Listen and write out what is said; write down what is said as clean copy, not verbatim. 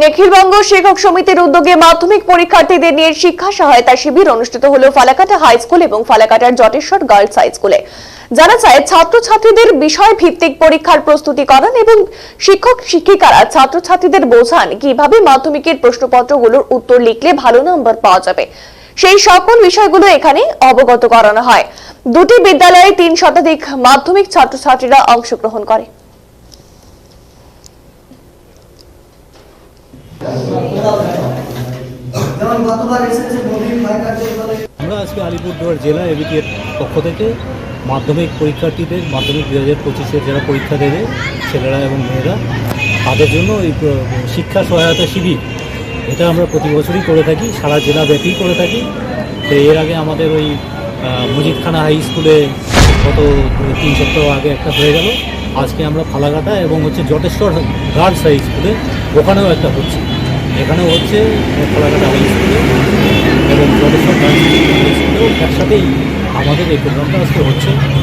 নিখিলবঙ্গ শিক্ষক সমিতির উদ্যোগে মাধ্যমিক পরীক্ষার্থীদের নিয়ে শিক্ষা সহায়তা শিবির অনুষ্ঠিত হলো ফালাকাটা হাই স্কুল এবং ফালাকাটার জটেশ্বর গার্লস হাই স্কুলে। জানা যায়, ছাত্রছাত্রীদের বিষয় ভিত্তিক পরীক্ষার প্রস্তুতি করান এবং শিক্ষক শিক্ষিকারা ছাত্রছাত্রীদের বোঝান কিভাবে মাধ্যমিকের প্রশ্নপত্রগুলোর উত্তর লিখলে ভালো নম্বর পাওয়া যাবে। সেই সকল বিষয়গুলো এখানে অবগত করানো হয়। দুটি বিদ্যালয়ে 3 শতাধিক মাধ্যমিক ছাত্রছাত্রীরা অংশগ্রহণ করে। আমরা আজকে আলিপুরদুয়ার জেলা এবিটির পক্ষ থেকে মাধ্যমিক পরীক্ষার্থীদের মাধ্যমিক 2025-এর যারা পরীক্ষা দেবে ছেলেরা এবং মেয়েরা তাদের জন্য এই শিক্ষা সহায়তা শিবির এটা আমরা প্রতি বছরই করে থাকি, সারা জেলাব্যাপী করে থাকি। তো এর আগে আমাদের ওই মজিদখানা হাই স্কুলে গত 3 সপ্তাহ আগে একটা হয়ে গেল। আজকে আমরা ফালাকাটা এবং জটেশ্বর গার্লস হাই স্কুলে ওখানেও একটা হচ্ছে, এখানেও হচ্ছে ফালাকাটা হাই স্কুলে এবং জটেশ্বর গার্লস হাই স্কুলেও একসাথেই আমাদের এই প্রোগ্রামটা আজকে হচ্ছে।